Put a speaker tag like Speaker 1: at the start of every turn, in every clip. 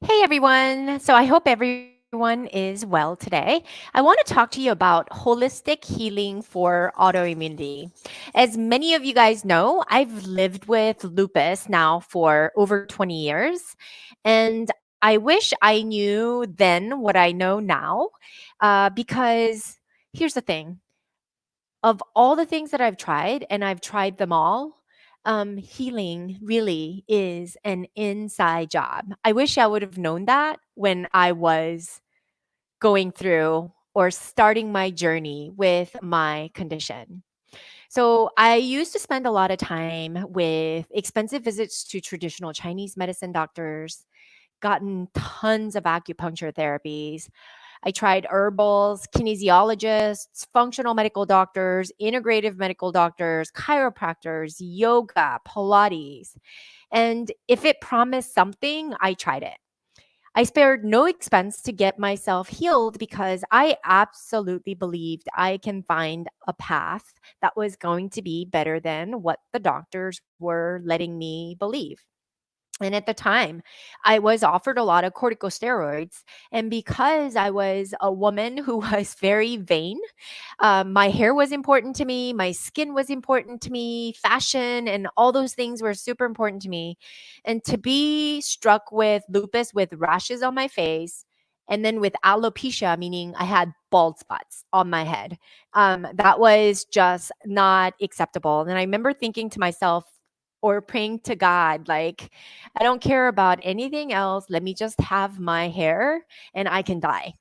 Speaker 1: Hey everyone. So I hope everyone is well today. I want to talk to you about holistic healing for autoimmunity. As many of you guys know, I've lived with lupus now for over 20 years. And I wish I knew then what I know now, because here's the thing, of all the things that I've tried, and I've tried them all, healing really is an inside job. I wish I would have known that when I was going through or starting my journey with my condition. So I used to spend a lot of time with expensive visits to traditional Chinese medicine doctors, gotten tons of acupuncture therapies. I tried herbals, kinesiologists, functional medical doctors, integrative medical doctors, chiropractors, yoga, Pilates. And if it promised something, I tried it. I spared no expense to get myself healed because I absolutely believed I can find a path that was going to be better than what the doctors were letting me believe. And at the time, I was offered a lot of corticosteroids. And because I was a woman who was very vain, my hair was important to me, my skin was important to me, fashion and all those things were super important to me. And to be struck with lupus with rashes on my face, and then with alopecia, meaning I had bald spots on my head, that was just not acceptable. And I remember thinking to myself, or praying to God, like, I don't care about anything else. Let me just have my hair and I can die.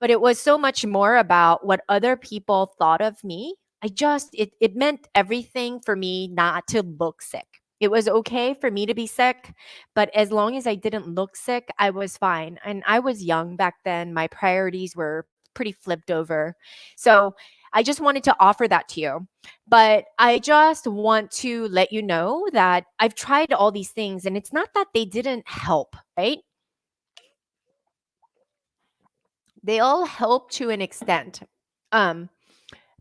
Speaker 1: But it was so much more about what other people thought of me. It meant everything for me not to look sick. It was okay for me to be sick, but as long as I didn't look sick, I was fine. And I was young back then. My priorities were pretty flipped over. So I just wanted to offer that to you. But I just want to let you know that I've tried all these things and it's not that they didn't help, right? They all help to an extent. Um,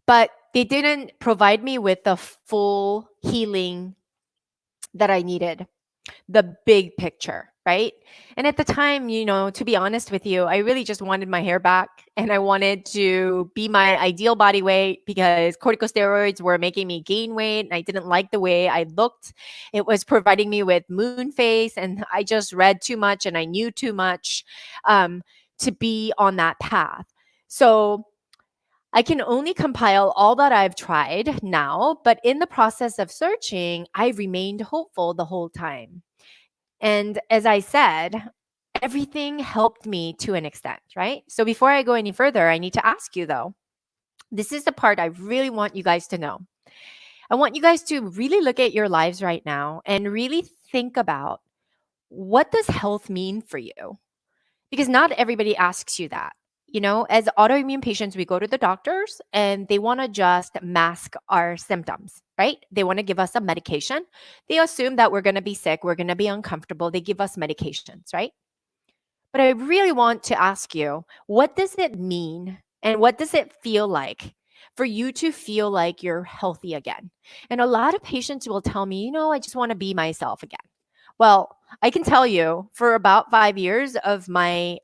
Speaker 1: but they didn't provide me with the full healing that I needed, the big picture, right? And at the time, to be honest with you, I really just wanted my hair back and I wanted to be my ideal body weight because corticosteroids were making me gain weight and I didn't like the way I looked. It was providing me with moon face and I just read too much and I knew too much to be on that path. So I can only compile all that I've tried now, but in the process of searching, I remained hopeful the whole time. And as I said, everything helped me to an extent, right? So before I go any further, I need to ask you though, this is the part I really want you guys to know. I want you guys to really look at your lives right now and really think about, what does health mean for you? Because not everybody asks you that. As autoimmune patients, we go to the doctors and they want to just mask our symptoms, right? They want to give us a medication. They assume that we're going to be sick, we're going to be uncomfortable. They give us medications, right? But I really want to ask you, what does it mean and what does it feel like for you to feel like you're healthy again? And a lot of patients will tell me, I just want to be myself again. Well, I can tell you for about 5 years of my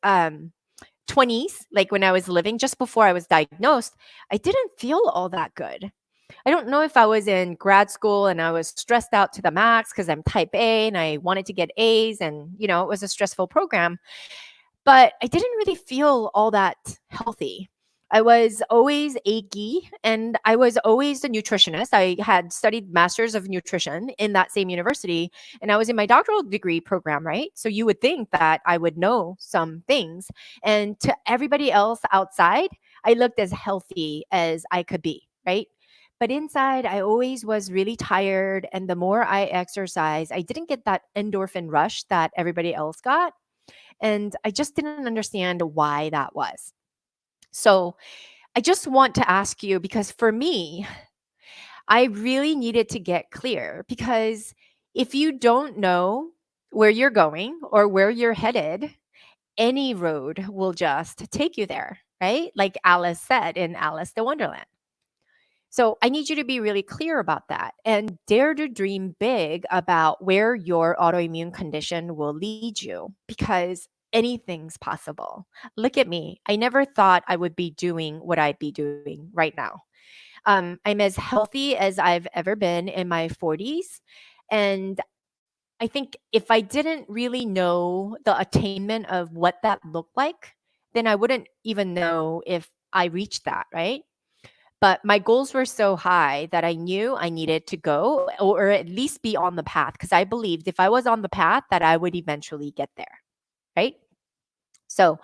Speaker 1: 20s, like when I was living just before I was diagnosed, I didn't feel all that good. I don't know if I was in grad school and I was stressed out to the max because I'm type A and I wanted to get A's and, it was a stressful program, but I didn't really feel all that healthy. I was always achy and I was always a nutritionist. I had studied masters of nutrition in that same university and I was in my doctoral degree program, right? So you would think that I would know some things. And to everybody else outside, I looked as healthy as I could be, right? But inside, I always was really tired. And the more I exercised, I didn't get that endorphin rush that everybody else got. And I just didn't understand why that was. So I just want to ask you, because for me, I really needed to get clear, because if you don't know where you're going or where you're headed, any road will just take you there, right? Like Alice said in Alice the Wonderland. So I need you to be really clear about that and dare to dream big about where your autoimmune condition will lead you, because anything's possible. Look at me. I never thought I would be doing what I'd be doing right now. I'm as healthy as I've ever been in my 40s. And I think if I didn't really know the attainment of what that looked like, then I wouldn't even know if I reached that, right? But my goals were so high that I knew I needed to go or at least be on the path because I believed if I was on the path that I would eventually get there, right? So,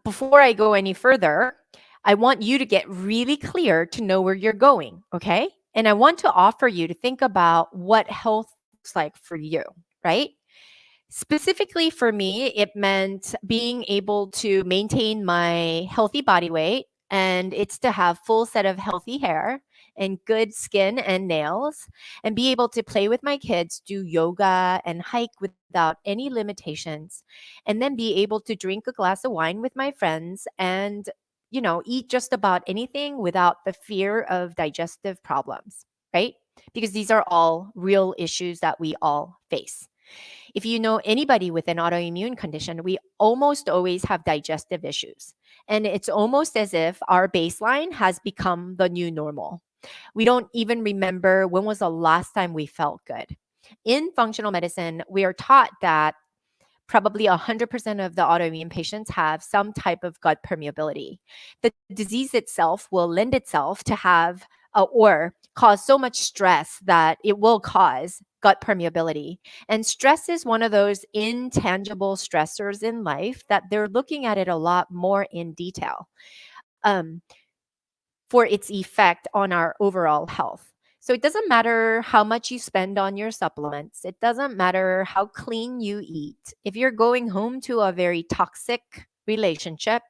Speaker 1: before I go any further, I want you to get really clear to know where you're going, okay? And I want to offer you to think about what health looks like for you, right? Specifically for me, it meant being able to maintain my healthy body weight, and it's to have full set of healthy hair and good skin and nails, and be able to play with my kids, do yoga and hike without any limitations, and then be able to drink a glass of wine with my friends and eat just about anything without the fear of digestive problems, right? Because these are all real issues that we all face. If you know anybody with an autoimmune condition, we almost always have digestive issues. And it's almost as if our baseline has become the new normal. We don't even remember when was the last time we felt good. In functional medicine, we are taught that probably 100% of the autoimmune patients have some type of gut permeability. The disease itself will lend itself to have or cause so much stress that it will cause gut permeability. And stress is one of those intangible stressors in life that they're looking at it a lot more in detail. Um, for its effect on our overall health. So it doesn't matter how much you spend on your supplements. It doesn't matter how clean you eat. If you're going home to a very toxic relationship,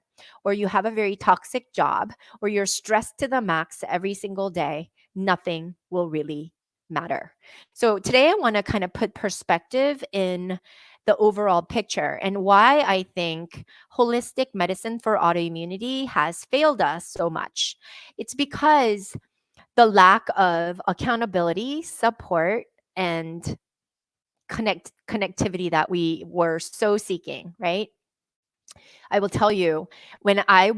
Speaker 1: or you have a very toxic job, or you're stressed to the max every single day, nothing will really matter. So today I want to kind of put perspective in the overall picture and why I think holistic medicine for autoimmunity has failed us so much. It's because the lack of accountability, support, and connectivity that we were so seeking, right? I will tell you, when I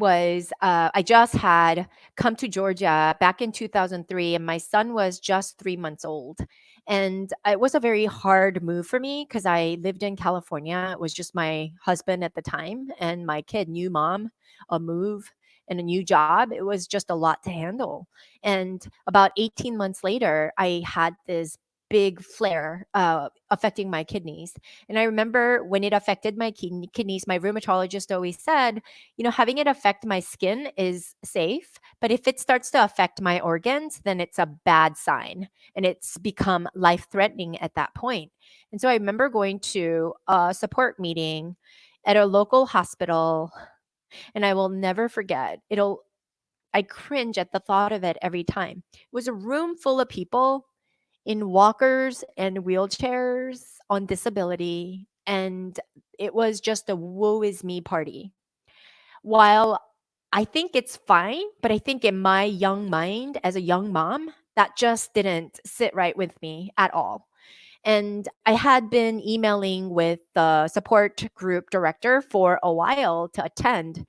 Speaker 1: just had come to Georgia back in 2003, and my son was just 3 months old. And it was a very hard move for me because I lived in California. It was just my husband at the time and my kid, new mom, a move and a new job. It was just a lot to handle. And about 18 months later, I had this big flare affecting my kidneys. And I remember when it affected my kidneys, my rheumatologist always said, having it affect my skin is safe, but if it starts to affect my organs, then it's a bad sign and it's become life threatening at that point. And so I remember going to a support meeting at a local hospital, and I will never forget. I cringe at the thought of it every time. It was a room full of people in walkers and wheelchairs on disability. And it was just a woe is me party. While I think it's fine, but I think in my young mind as a young mom, that just didn't sit right with me at all. And I had been emailing with the support group director for a while to attend.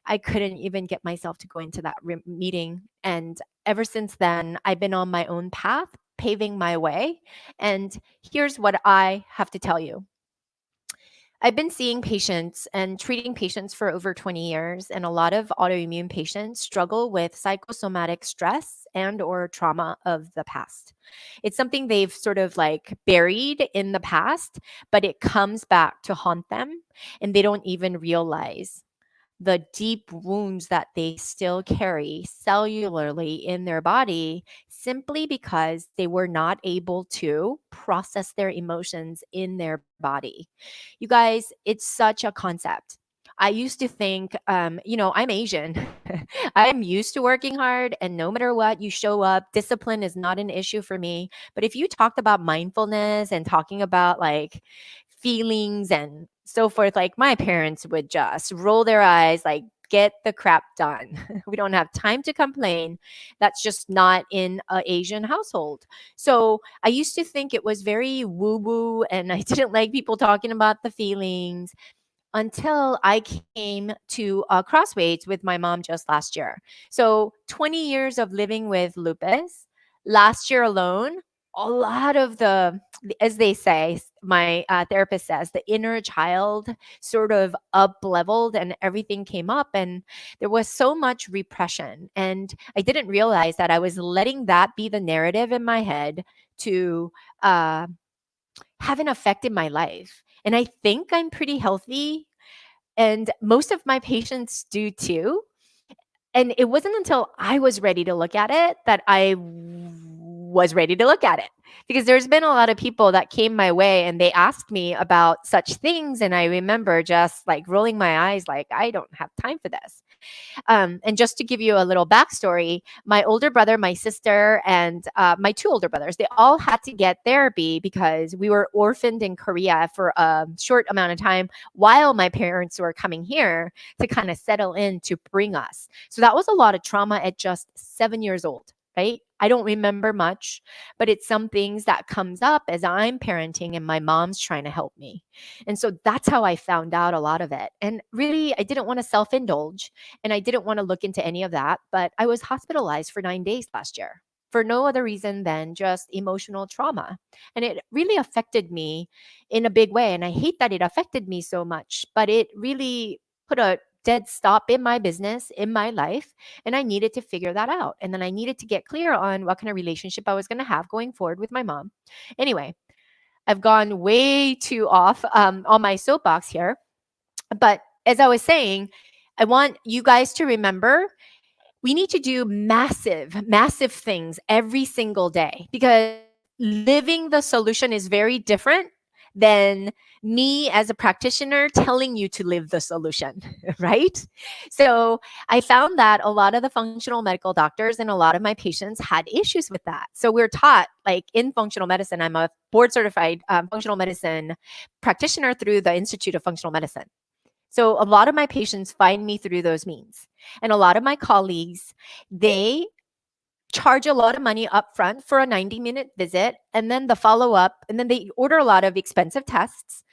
Speaker 1: I couldn't even get myself to go into that meeting. And ever since then, I've been on my own path, paving my way. And here's what I have to tell you. I've been seeing patients and treating patients for over 20 years, and a lot of autoimmune patients struggle with psychosomatic stress and or trauma of the past. It's something they've sort of like buried in the past, but it comes back to haunt them and they don't even realize the deep wounds that they still carry cellularly in their body simply because they were not able to process their emotions in their body. You guys, it's such a concept. I used to think, I'm Asian. I'm used to working hard, and no matter what, you show up. Discipline is not an issue for me. But if you talked about mindfulness and talking about like feelings and so forth, like my parents would just roll their eyes, like, get the crap done. We don't have time to complain. That's just not in an Asian household. So I used to think it was very woo woo and I didn't like people talking about the feelings. until I came to Crossways with my mom just last year. So 20 years of living with lupus. Last year alone, a lot of as they say, my therapist says, the inner child sort of up leveled and everything came up. And there was so much repression. And I didn't realize that I was letting that be the narrative in my head to uh, have an effect in my life. And I think I'm pretty healthy. And most of my patients do too. And it wasn't until I was ready to look at it that was ready to look at it. Because there's been a lot of people that came my way and they asked me about such things. And I remember just like rolling my eyes, like, I don't have time for this. And just to give you a little backstory, my older brother, my sister, and my two older brothers, they all had to get therapy because we were orphaned in Korea for a short amount of time while my parents were coming here to kind of settle in to bring us. So that was a lot of trauma at just 7 years old, right? I don't remember much, but it's some things that comes up as I'm parenting and my mom's trying to help me. And so that's how I found out a lot of it. And really, I didn't want to self-indulge and I didn't want to look into any of that, but I was hospitalized for 9 days last year for no other reason than just emotional trauma. And it really affected me in a big way. And I hate that it affected me so much, but it really put a dead stop in my business, in my life. And I needed to figure that out. And then I needed to get clear on what kind of relationship I was going to have going forward with my mom. Anyway, I've gone way too off on my soapbox here. But as I was saying, I want you guys to remember we need to do massive, massive things every single day because living the solution is very different than me as a practitioner telling you to live the solution, right? So I found that a lot of the functional medical doctors and a lot of my patients had issues with that. So we're taught, like in functional medicine, I'm a board certified functional medicine practitioner through the Institute of Functional Medicine. So a lot of my patients find me through those means. And a lot of my colleagues, they charge a lot of money up front for a 90-minute visit and then the follow-up, and then they order a lot of expensive tests.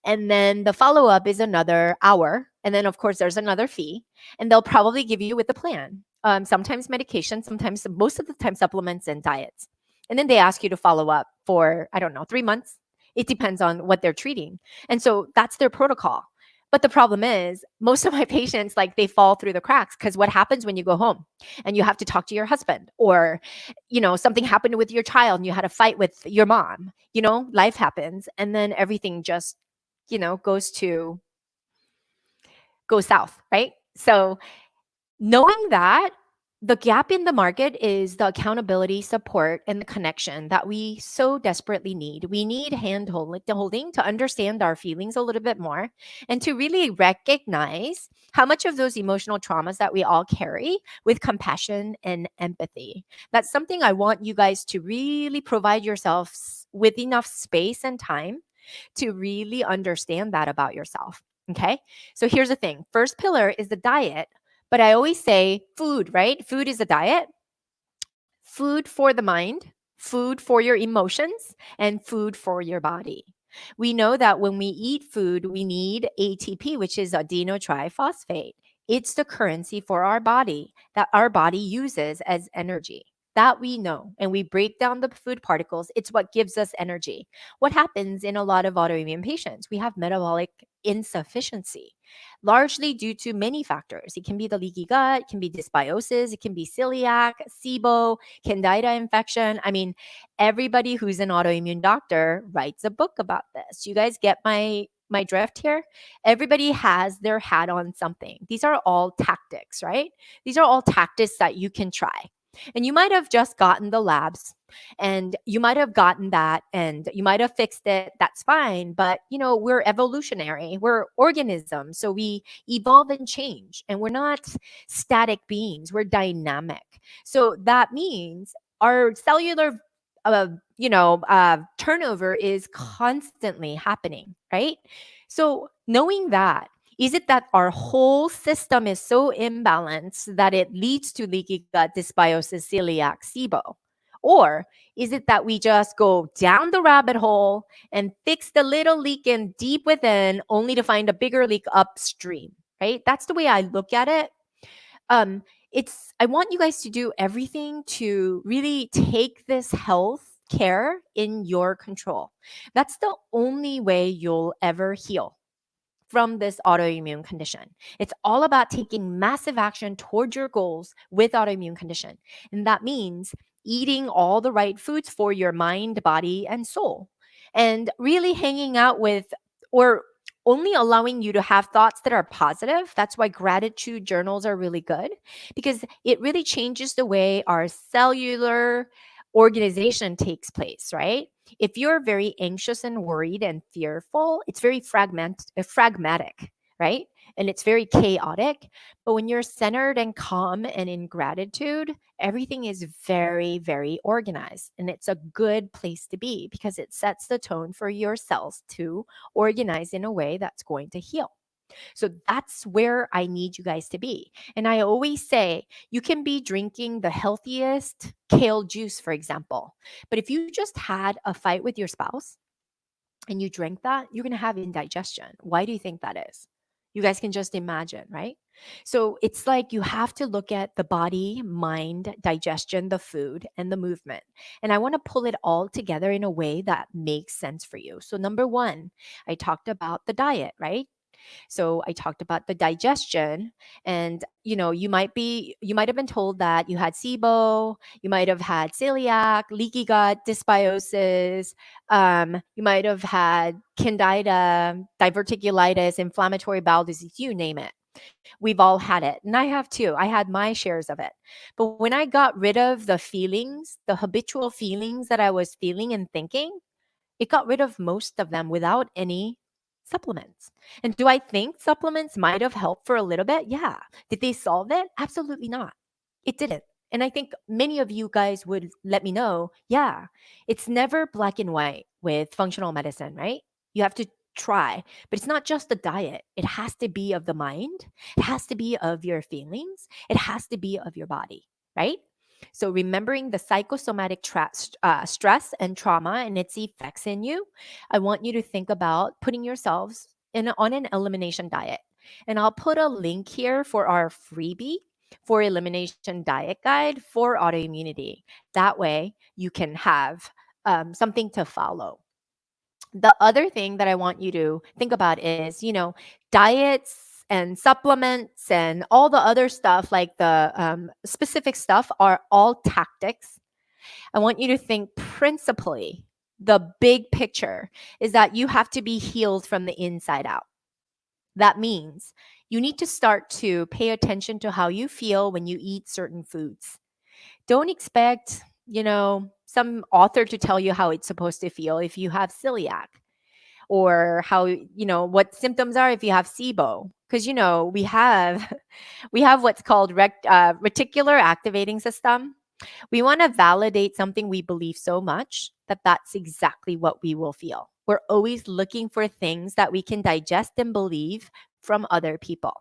Speaker 1: And then the follow-up is another hour. And then of course there's another fee. And they'll probably give you with a plan. Sometimes medication, sometimes most of the time supplements and diets. And then they ask you to follow up for, I don't know, 3 months. It depends on what they're treating. And so that's their protocol. But the problem is most of my patients, like they fall through the cracks because what happens when you go home and you have to talk to your husband or, something happened with your child and you had a fight with your mom, life happens and then everything just, goes south, right? So knowing that the gap in the market is the accountability, support, and the connection that we so desperately need. We need holding to understand our feelings a little bit more and to really recognize how much of those emotional traumas that we all carry with compassion and empathy. That's something I want you guys to really provide yourselves with enough space and time to really understand that about yourself. Okay. So here's the thing. First pillar is the diet. But I always say food, right? Food is a diet. Food for the mind, food for your emotions, and food for your body. We know that when we eat food, we need ATP, which is adenotriphosphate. It's the currency for our body that our body uses as energy. That we know. And we break down the food particles. It's what gives us energy. What happens in a lot of autoimmune patients? We have metabolic insufficiency, largely due to many factors. It can be the leaky gut, it can be dysbiosis, it can be celiac, SIBO, candida infection. I mean, everybody who's an autoimmune doctor writes a book about this. You guys get my drift here? Everybody has their hat on something. These are all tactics, right? These are all tactics that you can try. And you might have just gotten the labs and you might have gotten that and you might have fixed it. That's fine. But, we're evolutionary, we're organisms. So we evolve and change and we're not static beings, we're dynamic. So that means our cellular turnover is constantly happening, right? So knowing that, is it that our whole system is so imbalanced that it leads to leaky gut, dysbiosis, celiac, SIBO? Or is it that we just go down the rabbit hole and fix the little leak in deep within only to find a bigger leak upstream, right? That's the way I look at it. It's I want you guys to do everything to really take this health care in your control. That's the only way you'll ever heal from this autoimmune condition. It's all about taking massive action towards your goals with autoimmune condition. And that means eating all the right foods for your mind, body, and soul. And really hanging out with or only allowing you to have thoughts that are positive. That's why gratitude journals are really good because it really changes the way our cellular organization takes place, right? If you're very anxious and worried and fearful, it's very pragmatic, right? And it's very chaotic. But when you're centered and calm and in gratitude, everything is very, very organized. And it's a good place to be because it sets the tone for your cells to organize in a way that's going to heal. So that's where I need you guys to be. And I always say you can be drinking the healthiest kale juice, for example. But if you just had a fight with your spouse and you drink that, you're going to have indigestion. Why do you think that is? You guys can just imagine, right? So it's like you have to look at the body, mind, digestion, the food, and the movement. And I want to pull it all together in a way that makes sense for you. So, number one, I talked about the diet, right? So I talked about the digestion and you might have been told that you had SIBO, you might have had celiac, leaky gut, dysbiosis, you might have had candida, diverticulitis, inflammatory bowel disease, you name it. We've all had it. And I have too. I had my shares of it. But when I got rid of the feelings, the habitual feelings that I was feeling and thinking, it got rid of most of them without any supplements. And do I think supplements might have helped for a little bit? Yeah. Did they solve it? Absolutely not. It didn't. And I think many of you guys would let me know, yeah, it's never black and white with functional medicine, right? You have to try, but it's not just the diet. It has to be of the mind, it has to be of your feelings, it has to be of your body, right? So, remembering the psychosomatic stress and trauma and its effects in you, I want you to think about putting yourselves on an elimination diet. And I'll put a link here for our freebie for elimination diet guide for autoimmunity. That way, you can have something to follow. The other thing that I want you to think about is, diets and supplements and all the other stuff, like the specific stuff, are all tactics. I want you to think principally, the big picture is that you have to be healed from the inside out. That means you need to start to pay attention to how you feel when you eat certain foods. Don't expect, some author to tell you how it's supposed to feel if you have celiac or how, what symptoms are if you have SIBO. Because, we have we have what's called reticular activating system. We want to validate something we believe so much that that's exactly what we will feel. We're always looking for things that we can digest and believe from other people.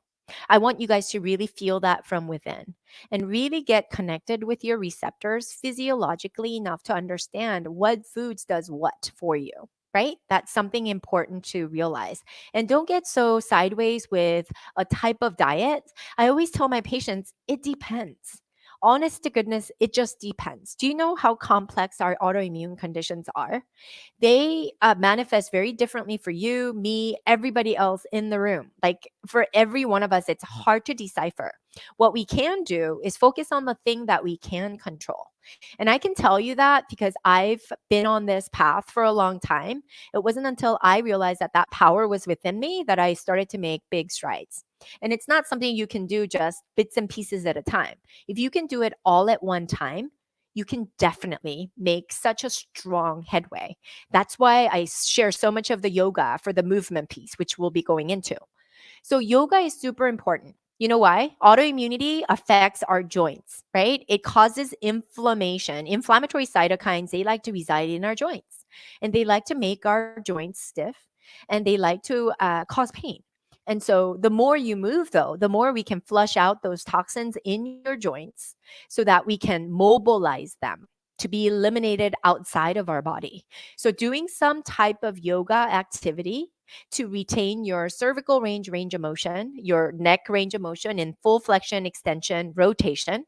Speaker 1: I want you guys to really feel that from within and really get connected with your receptors physiologically enough to understand what foods does what for you, right? That's something important to realize. And don't get so sideways with a type of diet. I always tell my patients, it depends. Honest to goodness, it just depends. Do you know how complex our autoimmune conditions are? They manifest very differently for you, me, everybody else in the room. Like for every one of us, it's hard to decipher. What we can do is focus on the thing that we can control. And I can tell you that because I've been on this path for a long time. It wasn't until I realized that that power was within me that I started to make big strides. And it's not something you can do just bits and pieces at a time. If you can do it all at one time, you can definitely make such a strong headway. That's why I share so much of the yoga for the movement piece, which we'll be going into. So yoga is super important. You know why? Autoimmunity affects our joints, right? It causes inflammation. Inflammatory cytokines, they like to reside in our joints and they like to make our joints stiff and they like to cause pain. And so the more you move, though, the more we can flush out those toxins in your joints so that we can mobilize them to be eliminated outside of our body. So doing some type of yoga activity to retain your cervical range of motion, your neck range of motion in full flexion, extension, rotation.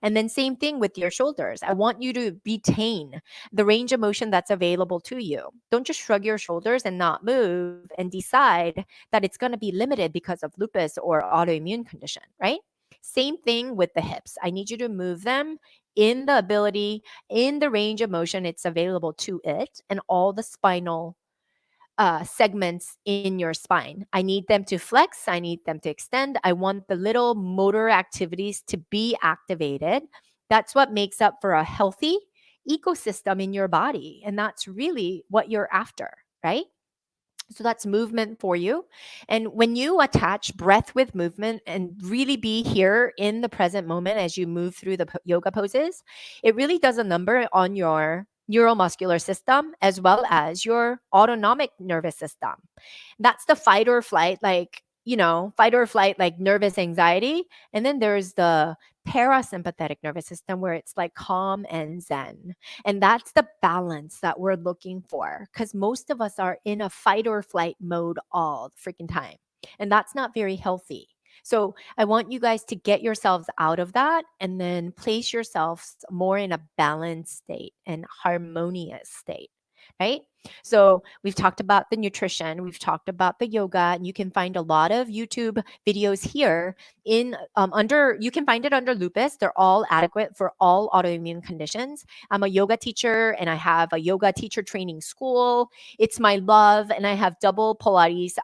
Speaker 1: And then same thing with your shoulders. I want you to retain the range of motion that's available to you. Don't just shrug your shoulders and not move and decide that it's going to be limited because of lupus or autoimmune condition, right? Same thing with the hips. I need you to move them in the ability, in the range of motion it's available to it, and all the spinal segments in your spine. I need them to flex. I need them to extend. I want the little motor activities to be activated. That's what makes up for a healthy ecosystem in your body. And that's really what you're after, right? So that's movement for you. And when you attach breath with movement and really be here in the present moment as you move through the yoga poses, it really does a number on your neuromuscular system as well as your autonomic nervous system. That's the fight or flight, like, fight or flight, like nervous anxiety. And then there's the parasympathetic nervous system where it's like calm and zen. And that's the balance that we're looking for because most of us are in a fight or flight mode all the freaking time. And that's not very healthy. So I want you guys to get yourselves out of that and then place yourselves more in a balanced state and harmonious state, right? So we've talked about the nutrition, we've talked about the yoga, and you can find a lot of YouTube videos here in under. You can find it under lupus. They're all adequate for all autoimmune conditions. I'm a yoga teacher, and I have a yoga teacher training school. It's my love, and I have double Pilates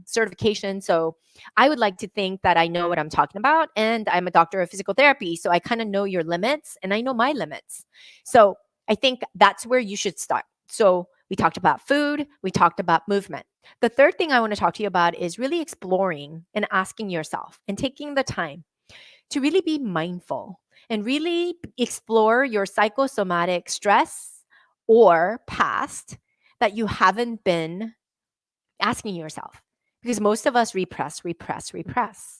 Speaker 1: certification. So I would like to think that I know what I'm talking about, and I'm a doctor of physical therapy, so I kind of know your limits, and I know my limits. So I think that's where you should start. So we talked about food, we talked about movement. The third thing I want to talk to you about is really exploring and asking yourself and taking the time to really be mindful and really explore your psychosomatic stress or past that you haven't been asking yourself. Because most of us repress because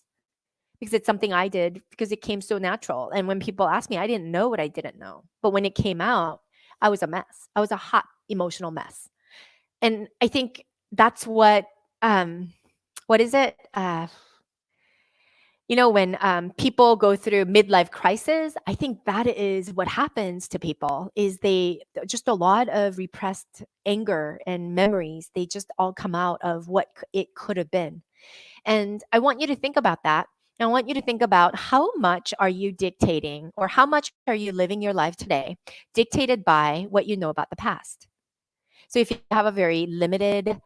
Speaker 1: it's something I did because it came so natural. And when people ask me, I didn't know what I didn't know. But when it came out, I was a mess. I was a hot emotional mess. And I think that's what is it? When people go through midlife crisis, I think that is what happens to people is they just a lot of repressed anger and memories. They just all come out of what it could have been. And I want you to think about that. I want you to think about how much are you dictating or how much are you living your life today dictated by what you know about the past. So if you have a very limited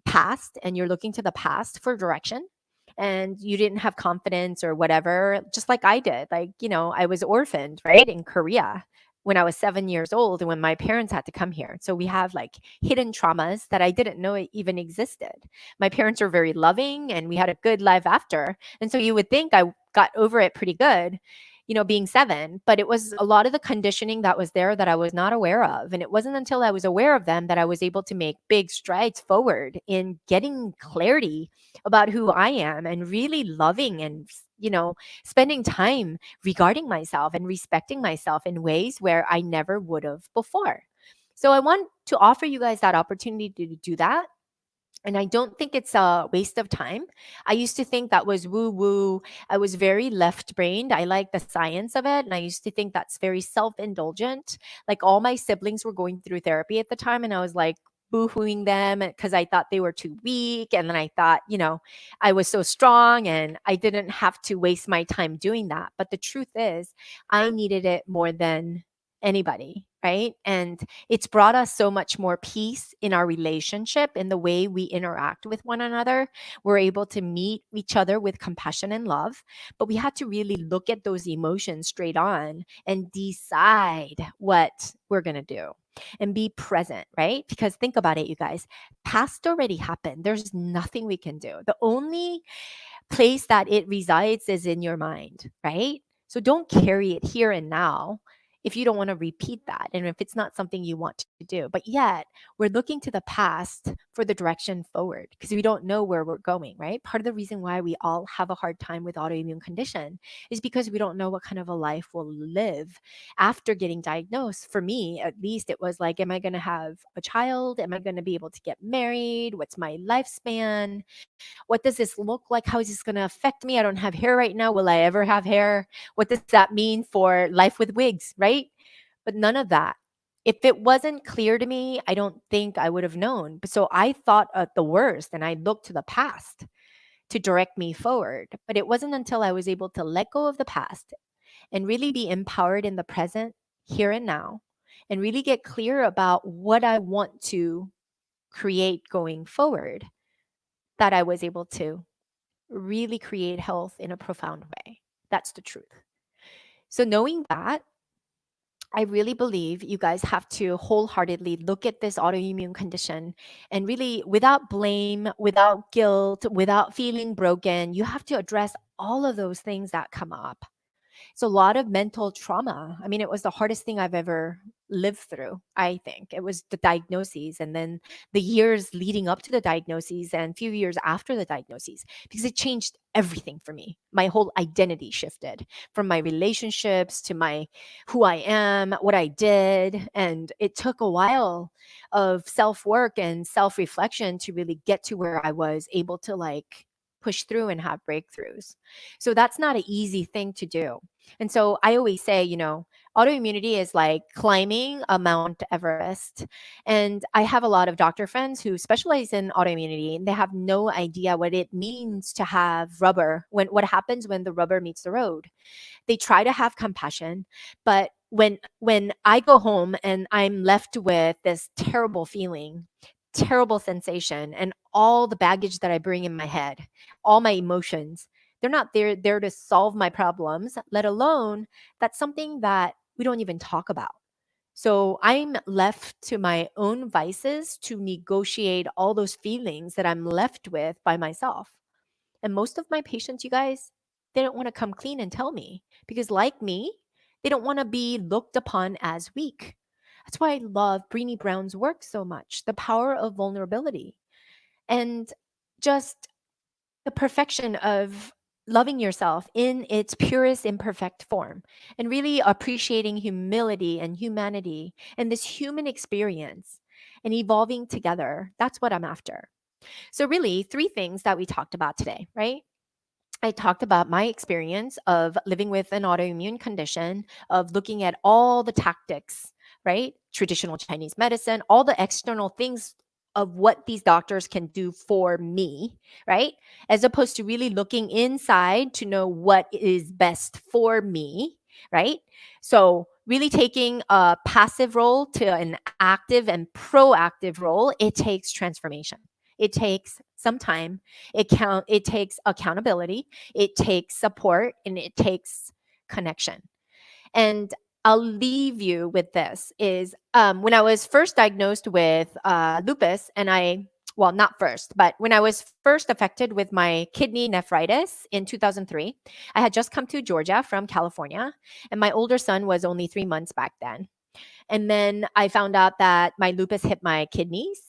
Speaker 1: past and you're looking to the past for direction and you didn't have confidence or whatever, just like I did, like, I was orphaned, right, in Korea when I was 7 years old and when my parents had to come here. So we have like hidden traumas that I didn't know it even existed. My parents were very loving and we had a good life after. And so you would think I got over it pretty good, being 7, but it was a lot of the conditioning that was there that I was not aware of. And it wasn't until I was aware of them that I was able to make big strides forward in getting clarity about who I am and really loving and, spending time regarding myself and respecting myself in ways where I never would have before. So I want to offer you guys that opportunity to do that. And I don't think it's a waste of time. I used to think that was woo woo. I was very left brained. I like the science of it. And I used to think that's very self indulgent. Like all my siblings were going through therapy at the time. And I was like, boo-hooing them because I thought they were too weak. And then I thought, I was so strong and I didn't have to waste my time doing that. But the truth is, I needed it more than anybody, right? And it's brought us so much more peace in our relationship, in the way we interact with one another. We're able to meet each other with compassion and love, but we had to really look at those emotions straight on and decide what we're going to do and be present, right? Because think about it, you guys, past already happened. There's nothing we can do. The only place that it resides is in your mind, right? So don't carry it here and now. if you don't want to repeat that and if it's not something you want to do. But yet, we're looking to the past for the direction forward because we don't know where we're going, right? Part of the reason why we all have a hard time with autoimmune condition is because we don't know what kind of a life we'll live after getting diagnosed. For me, at least, it was like, am I going to have a child? Am I going to be able to get married? What's my lifespan? What does this look like? How is this going to affect me? I don't have hair right now. Will I ever have hair? What does that mean for life with wigs, right? But none of that. If it wasn't clear to me, I don't think I would have known. So I thought of the worst and I looked to the past to direct me forward. But it wasn't until I was able to let go of the past and really be empowered in the present, here and now, and really get clear about what I want to create going forward that I was able to really create health in a profound way. That's the truth. So, knowing that, I really believe you guys have to wholeheartedly look at this autoimmune condition and really, without blame, without guilt, without feeling broken, you have to address all of those things that come up. It's a lot of mental trauma. I mean, it was the hardest thing I've ever lived through, I think. It was the diagnoses and then the years leading up to the diagnoses and a few years after the diagnoses, because it changed everything for me. My whole identity shifted from my relationships to my who I am, what I did. And it took a while of self-work and self-reflection to really get to where I was able to like push through and have breakthroughs. So that's not an easy thing to do. And so I always say, autoimmunity is like climbing a Mount Everest. And I have a lot of doctor friends who specialize in autoimmunity, and they have no idea what it means to have rubber, what happens when the rubber meets the road. They try to have compassion, but when I go home and I'm left with this terrible feeling, terrible sensation, and all the baggage that I bring in my head, all my emotions, they're not there to solve my problems, let alone that's something that we don't even talk about. So I'm left to my own vices to negotiate all those feelings that I'm left with by myself. And most of my patients, you guys, they don't want to come clean and tell me because, like me, they don't want to be looked upon as weak. That's why I love Brené Brown's work so much, the power of vulnerability and just the perfection of loving yourself in its purest imperfect form and really appreciating humility and humanity and this human experience and evolving together. That's what I'm after. So, really, three things that we talked about today, right? I talked about my experience of living with an autoimmune condition, of looking at all the tactics, right? Traditional Chinese medicine, all the external things of what these doctors can do for me, right? As opposed to really looking inside to know what is best for me, right? So, really taking a passive role to an active and proactive role, it takes transformation. It takes some time. It takes accountability, it takes support, and it takes connection. And I'll leave you with this is when I was first diagnosed with lupus, and well, not first, but when I was first affected with my kidney nephritis in 2003, I had just come to Georgia from California, and my older son was only 3 months back then. And then I found out that my lupus hit my kidneys,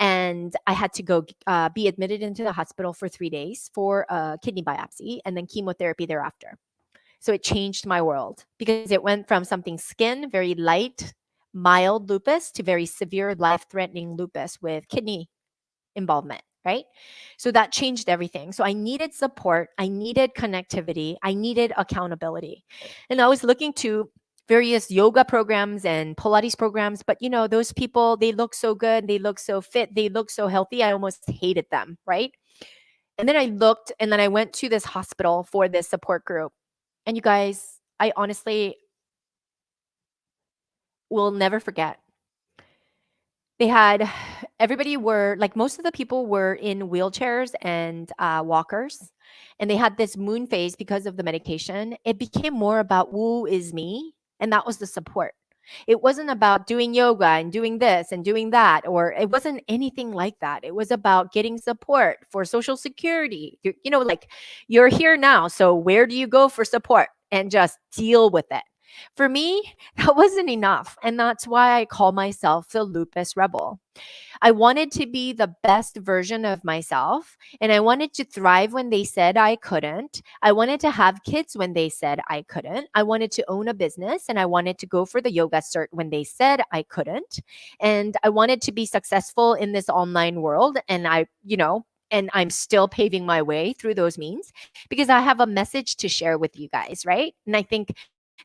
Speaker 1: and I had to go be admitted into the hospital for 3 days for a kidney biopsy and then chemotherapy thereafter. So it changed my world because it went from something skin, very light, mild lupus to very severe, life threatening lupus with kidney involvement, right? So that changed everything. So I needed support, I needed connectivity, I needed accountability. And I was looking to various yoga programs and Pilates programs, but those people, they look so good, they look so fit, they look so healthy. I almost hated them, right? And then I looked and then I went to this hospital for this support group. And you guys, I honestly will never forget. They had everybody were like most of the people were in wheelchairs and walkers, and they had this moon phase because of the medication. It became more about woo is me, and that was the support. It wasn't about doing yoga and doing this and doing that, or it wasn't anything like that. It was about getting support for Social Security. Like you're here now, so where do you go for support? And just deal with it. For me, that wasn't enough. And that's why I call myself the Lupus Rebel. I wanted to be the best version of myself, and I wanted to thrive when they said I couldn't. I wanted to have kids when they said I couldn't. I wanted to own a business, and I wanted to go for the yoga cert when they said I couldn't. And I wanted to be successful in this online world, and and I'm still paving my way through those means because I have a message to share with you guys, right? And I think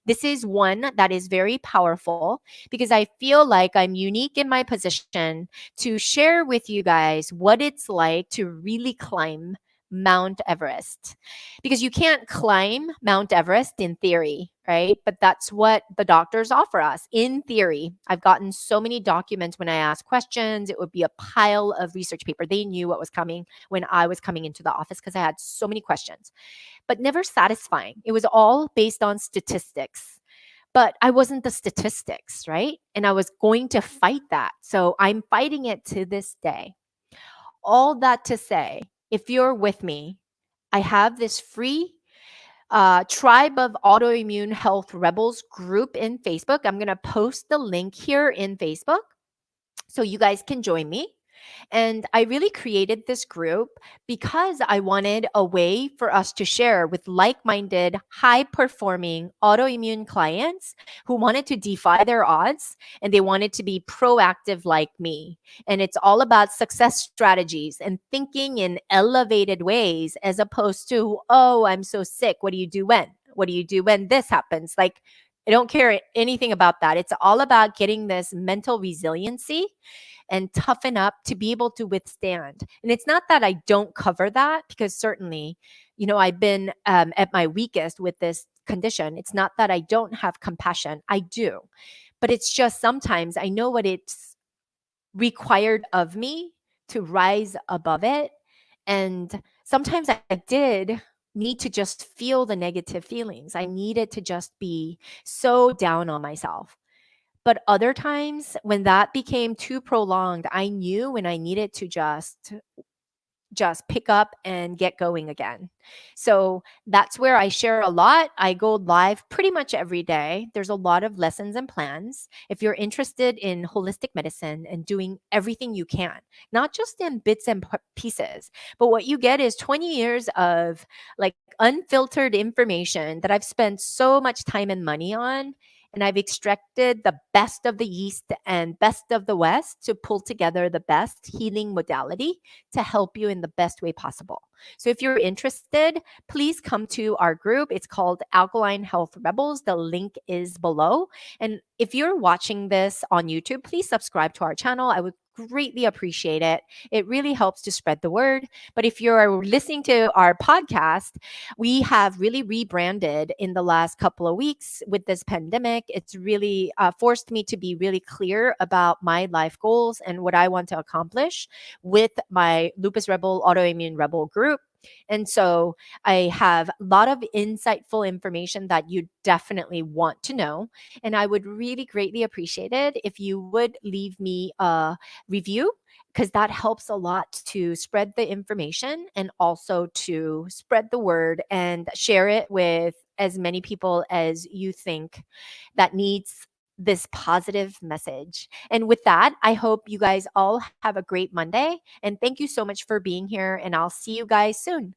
Speaker 1: this is one that is very powerful because I feel like I'm unique in my position to share with you guys what it's like to really climb Mount Everest. Because you can't climb Mount Everest in theory, right? But that's what the doctors offer us in theory. I've gotten so many documents when I ask questions. It would be a pile of research paper. They knew what was coming when I was coming into the office because I had so many questions, but never satisfying. It was all based on statistics. But I wasn't the statistics, right? And I was going to fight that. So I'm fighting it to this day. All that to say, if you're with me, I have this free Tribe of Autoimmune Health Rebels group in Facebook. I'm going to post the link here in Facebook so you guys can join me. And I really created this group because I wanted a way for us to share with like minded, high performing autoimmune clients who wanted to defy their odds and they wanted to be proactive like me. And it's all about success strategies and thinking in elevated ways as opposed to, oh, I'm so sick. What do you do when? What do you do when this happens? Like, I don't care anything about that. It's all about getting this mental resiliency and toughen up to be able to withstand. And it's not that I don't cover that because certainly, I've been at my weakest with this condition. It's not that I don't have compassion. I do. But it's just sometimes I know what it's required of me to rise above it. And sometimes I did need to just feel the negative feelings. I needed to just be so down on myself. But other times when that became too prolonged, I knew when I needed to just pick up and get going again. So that's where I share a lot. I go live pretty much every day. There's a lot of lessons and plans. If you're interested in holistic medicine and doing everything you can, not just in bits and pieces, but what you get is 20 years of like unfiltered information that I've spent so much time and money on. And I've extracted the best of the East and best of the West to pull together the best healing modality to help you in the best way possible. So if you're interested, please come to our group. It's called Alkaline Health Rebels. The link is below. And if you're watching this on YouTube, please subscribe to our channel. I would greatly appreciate it. It really helps to spread the word. But if you're listening to our podcast, we have really rebranded in the last couple of weeks with this pandemic. It's really forced me to be really clear about my life goals and what I want to accomplish with my Lupus Rebel Autoimmune Rebel group. And so I have a lot of insightful information that you definitely want to know. And I would really greatly appreciate it if you would leave me a review because that helps a lot to spread the information and also to spread the word and share it with as many people as you think that needs this positive message. And with that, I hope you guys all have a great Monday. And thank you so much for being here. And I'll see you guys soon.